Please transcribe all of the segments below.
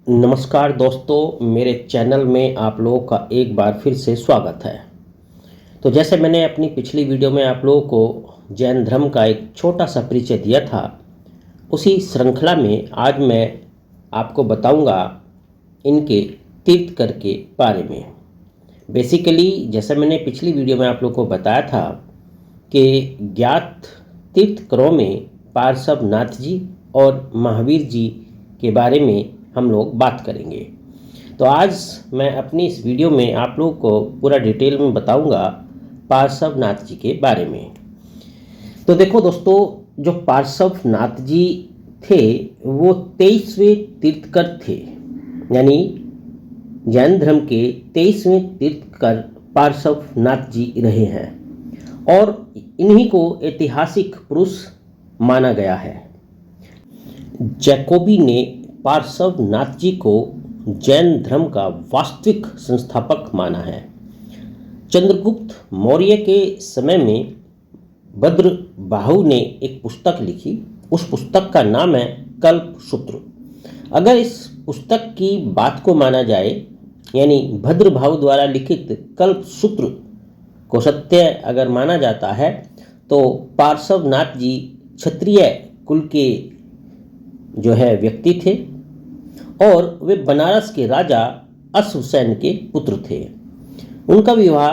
नमस्कार दोस्तों, मेरे चैनल में आप लोगों का एक बार फिर से स्वागत है। तो जैसे मैंने अपनी पिछली वीडियो में आप लोगों को जैन धर्म का एक छोटा सा परिचय दिया था, उसी श्रृंखला में आज मैं आपको बताऊंगा इनके तीर्थंकर के बारे में। बेसिकली जैसे मैंने पिछली वीडियो में आप लोगों को बताया था कि ज्ञात तीर्थंकरों में पार्श्वनाथ जी और महावीर जी के बारे में हम लोग बात करेंगे। तो आज मैं अपनी इस वीडियो में आप लोगों को पूरा डिटेल में बताऊंगा पार्श्वनाथ जी के बारे में। तो देखो दोस्तों, जो पार्श्वनाथ जी थे वो 23वें तीर्थंकर थे, यानी जैन धर्म के 23वें तीर्थंकर पार्श्वनाथ जी रहे हैं और इन्हीं को ऐतिहासिक पुरुष माना गया है। जैकोबी ने पार्श्वनाथ जी को जैन धर्म का वास्तविक संस्थापक माना है। चंद्रगुप्त मौर्य के समय में भद्रबाहु ने एक पुस्तक लिखी। उस पुस्तक का नाम है कल्पसूत्र। अगर इस पुस्तक की बात को माना जाए, यानी भद्रबाहु द्वारा लिखित कल्पसूत्र को सत्य अगर माना जाता है, तो पार्श्वनाथ जी क्षत्रिय कुल के जो है व्यक्ति थे और वे बनारस के राजा अश्वसेन के पुत्र थे। उनका विवाह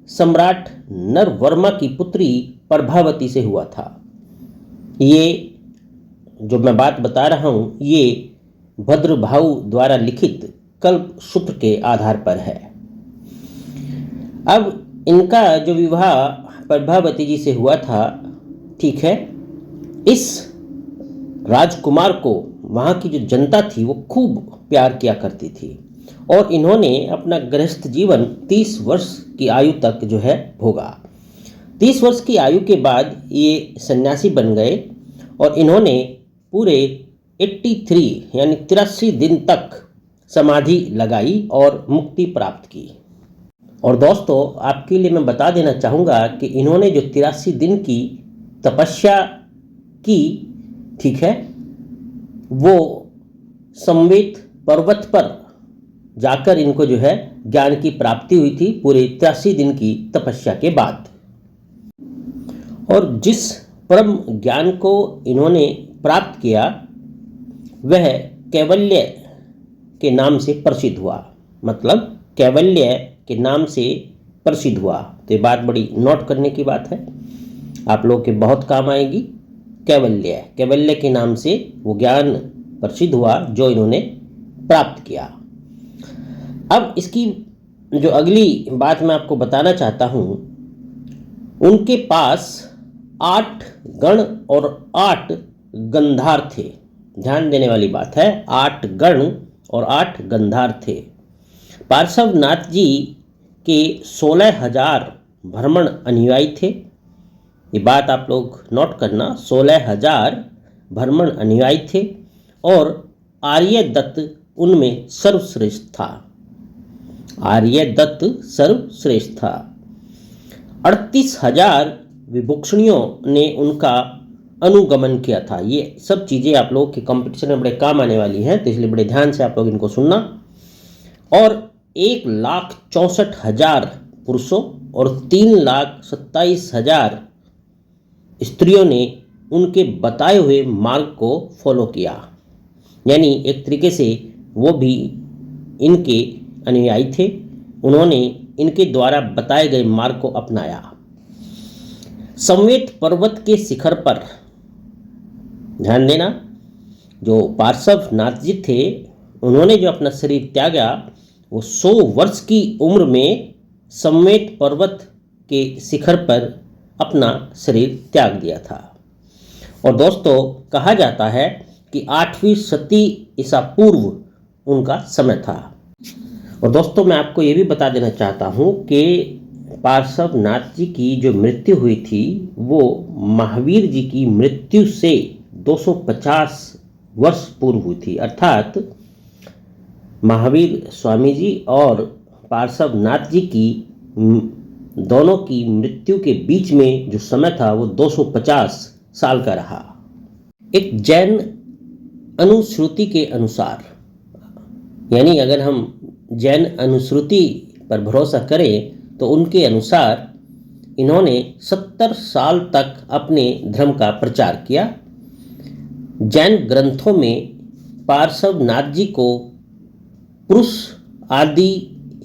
सम्राट नरवर्मा की पुत्री प्रभावती से हुआ था। ये जो मैं बात बता रहा हूँ, ये भद्रबाहु द्वारा लिखित कल्पसूत्र के आधार पर है। अब इनका जो विवाह प्रभावती जी से हुआ था, ठीक है, इस राजकुमार को वहाँ की जो जनता थी वो खूब प्यार किया करती थी और इन्होंने अपना गृहस्थ जीवन 30 वर्ष की आयु तक जो है भोगा। 30 वर्ष की आयु के बाद ये सन्यासी बन गए और इन्होंने पूरे 83 यानी 83 दिन तक समाधि लगाई और मुक्ति प्राप्त की। और दोस्तों, आपके लिए मैं बता देना चाहूँगा कि इन्होंने जो 83 दिन की तपस्या की, ठीक है, वो संवेत पर्वत पर जाकर इनको जो है ज्ञान की प्राप्ति हुई थी पूरे 83 दिन की तपस्या के बाद। और जिस परम ज्ञान को इन्होंने प्राप्त किया वह कैवल्य के नाम से प्रसिद्ध हुआ, मतलब कैवल्य के नाम से प्रसिद्ध हुआ। तो ये बात बड़ी नोट करने की बात है, आप लोग के बहुत काम आएगी। कैवल्य के नाम से वो ज्ञान प्रसिद्ध हुआ जो इन्होंने प्राप्त किया। अब इसकी जो अगली बात मैं आपको बताना चाहता हूँ, उनके पास 8 गण और 8 गंधार थे। ध्यान देने वाली बात है, 8 गण और 8 गंधार थे। पार्श्वनाथ जी के 16,000 भ्रमण अनुयायी थे। ये बात आप लोग नोट करना, 16,000 भ्रमण अनुयायी थे और आर्यदत्त उनमें सर्वश्रेष्ठ था। आर्यदत्त सर्वश्रेष्ठ था। 38,000 विभूषणियों ने उनका अनुगमन किया था। ये सब चीज़ें आप लोग के कंपटीशन में बड़े काम आने वाली हैं, तो इसलिए बड़े ध्यान से आप लोग इनको सुनना। और 1,64,000 पुरुषों और 3,27,000 स्त्रियों ने उनके बताए हुए मार्ग को फॉलो किया, यानी एक तरीके से वो भी इनके अनुयायी थे। उन्होंने इनके द्वारा बताए गए मार्ग को अपनाया। संवेत पर्वत के शिखर पर, ध्यान देना, जो पार्श्वनाथ जी थे उन्होंने जो अपना शरीर त्यागा वो 100 वर्ष की उम्र में संवेत पर्वत के शिखर पर अपना शरीर त्याग दिया था। और दोस्तों, कहा जाता है कि 8वीं शती ईसा पूर्व उनका समय था। और दोस्तों, मैं आपको ये भी बता देना चाहता हूँ कि पार्श्वनाथ जी की जो मृत्यु हुई थी वो महावीर जी की मृत्यु से 250 वर्ष पूर्व हुई थी। अर्थात महावीर स्वामी जी और पार्श्वनाथ जी की दोनों की मृत्यु के बीच में जो समय था वो 250 साल का रहा। एक जैन अनुश्रुति के अनुसार यानी अगर हम जैन अनुश्रुति पर भरोसा करें तो उनके अनुसार इन्होंने 70 साल तक अपने धर्म का प्रचार किया। जैन ग्रंथों में पार्श्वनाथ जी को पुरुष आदि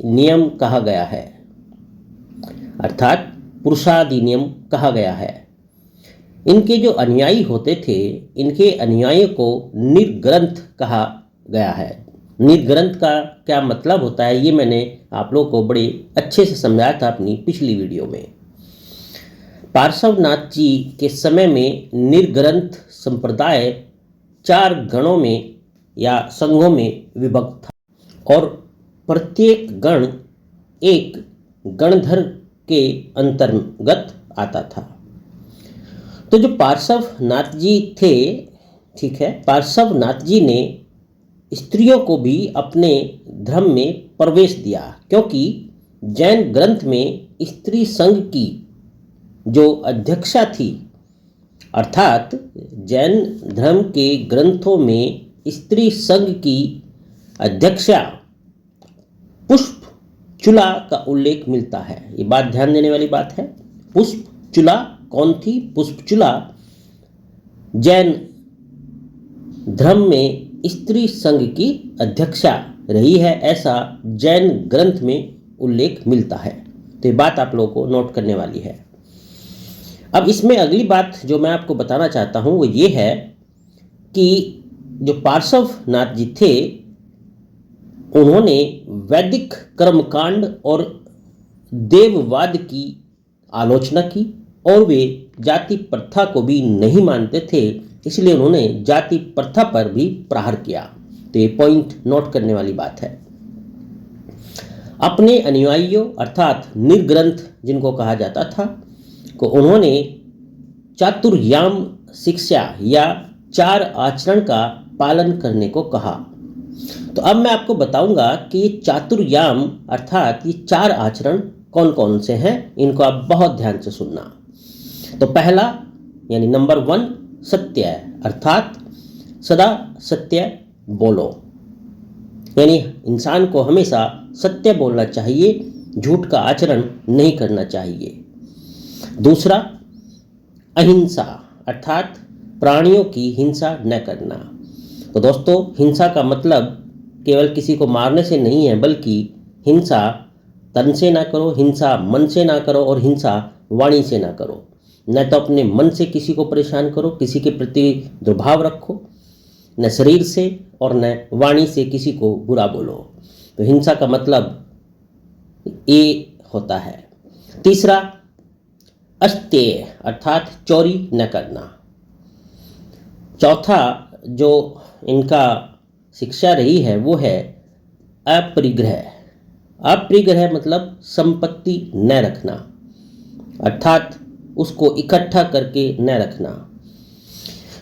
नियम कहा गया है, अर्थात पुरुषादि नियम कहा गया है। इनके जो अनुयायी होते थे, इनके अनुयायियों को निर्ग्रंथ कहा गया है। निर्ग्रंथ का क्या मतलब होता है ये मैंने आप लोगों को बड़े अच्छे से समझाया था अपनी पिछली वीडियो में। पार्श्वनाथ जी के समय में निर्ग्रंथ संप्रदाय 4 गणों में या संघों में विभक्त था और प्रत्येक गण एक गणधर के अंतर्गत आता था। तो जो पार्श्वनाथ जी थे, ठीक है, पार्श्वनाथ जी ने स्त्रियों को भी अपने धर्म में प्रवेश दिया, क्योंकि जैन ग्रंथ में स्त्री संघ की जो अध्यक्षा थी, अर्थात जैन धर्म के ग्रंथों में स्त्री संघ की अध्यक्षा पुष्पचूला का उल्लेख मिलता है। ये बात ध्यान देने वाली बात है। पुष्पचूला कौन थी? पुष्पचूला जैन धर्म में स्त्री संघ की अध्यक्षा रही है, ऐसा जैन ग्रंथ में उल्लेख मिलता है। तो ये बात आप लोगों को नोट करने वाली है। अब इसमें अगली बात जो मैं आपको बताना चाहता हूं वो ये है कि जो पार्श्वनाथ जी थे उन्होंने वैदिक कर्मकांड और देववाद की आलोचना की और वे जाति प्रथा को भी नहीं मानते थे, इसलिए उन्होंने जाति प्रथा पर भी प्रहार किया। तो ये पॉइंट नोट करने वाली बात है। अपने अनुयायियों अर्थात निर्ग्रंथ जिनको कहा जाता था को उन्होंने चातुर्याम शिक्षा या 4 आचरण का पालन करने को कहा। तो अब मैं आपको बताऊंगा कि ये चातुर्याम अर्थात ये 4 आचरण कौन कौन से हैं, इनको आप बहुत ध्यान से सुनना। तो पहला यानी नंबर 1 सत्य अर्थात सदा सत्य बोलो, यानी इंसान को हमेशा सत्य बोलना चाहिए, झूठ का आचरण नहीं करना चाहिए। दूसरा अहिंसा अर्थात प्राणियों की हिंसा न करना। तो दोस्तों हिंसा का मतलब केवल किसी को मारने से नहीं है, बल्कि हिंसा तन से ना करो, हिंसा मन से ना करो और हिंसा वाणी से ना करो। न तो अपने मन से किसी को परेशान करो, किसी के प्रति दुर्भाव रखो, न शरीर से और न वाणी से किसी को बुरा बोलो। तो हिंसा का मतलब ये होता है। तीसरा अस्तेय अर्थात चोरी न करना। चौथा जो इनका शिक्षा रही है वो है अपरिग्रह। अपरिग्रह मतलब संपत्ति न रखना, अर्थात उसको इकट्ठा करके न रखना।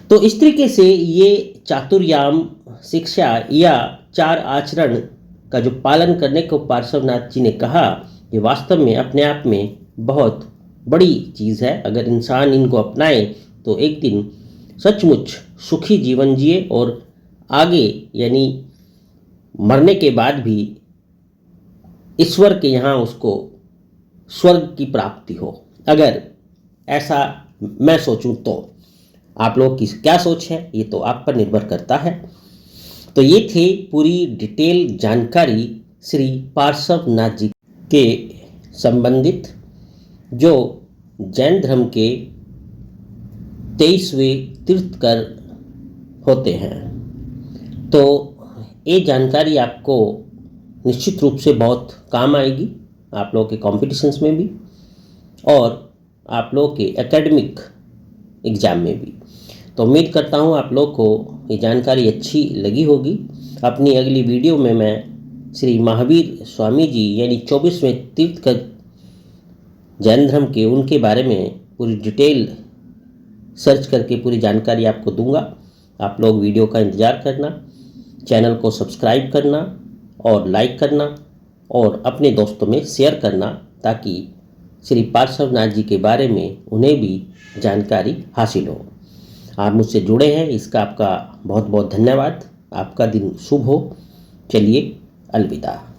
तो इस तरीके से ये चातुर्याम शिक्षा या 4 आचरण का जो पालन करने को पार्श्वनाथ जी ने कहा, ये वास्तव में अपने आप में बहुत बड़ी चीज़ है। अगर इंसान इनको अपनाए तो एक दिन सचमुच सुखी जीवन जिए और आगे यानी मरने के बाद भी ईश्वर के यहाँ उसको स्वर्ग की प्राप्ति हो। अगर ऐसा मैं सोचूं तो आप लोग की क्या सोच है ये तो आप पर निर्भर करता है। तो ये थे पूरी डिटेल जानकारी श्री पार्श्वनाथ जी के संबंधित, जो जैन धर्म के 23वें तीर्थंकर होते हैं। तो ये जानकारी आपको निश्चित रूप से बहुत काम आएगी आप लोगों के कॉम्पिटिशन्स में भी और आप लोगों के एकेडमिक एग्ज़ाम में भी। तो उम्मीद करता हूँ आप लोग को ये जानकारी अच्छी लगी होगी। अपनी अगली वीडियो में मैं श्री महावीर स्वामी जी यानी 24वें तीर्थंकर जैन धर्म के उनके बारे में पूरी डिटेल सर्च करके पूरी जानकारी आपको दूंगा। आप लोग वीडियो का इंतज़ार करना, चैनल को सब्सक्राइब करना और लाइक करना और अपने दोस्तों में शेयर करना, ताकि श्री पार्श्वनाथ जी के बारे में उन्हें भी जानकारी हासिल हो। आप मुझसे जुड़े हैं, इसका आपका बहुत बहुत धन्यवाद। आपका दिन शुभ हो। चलिए अलविदा।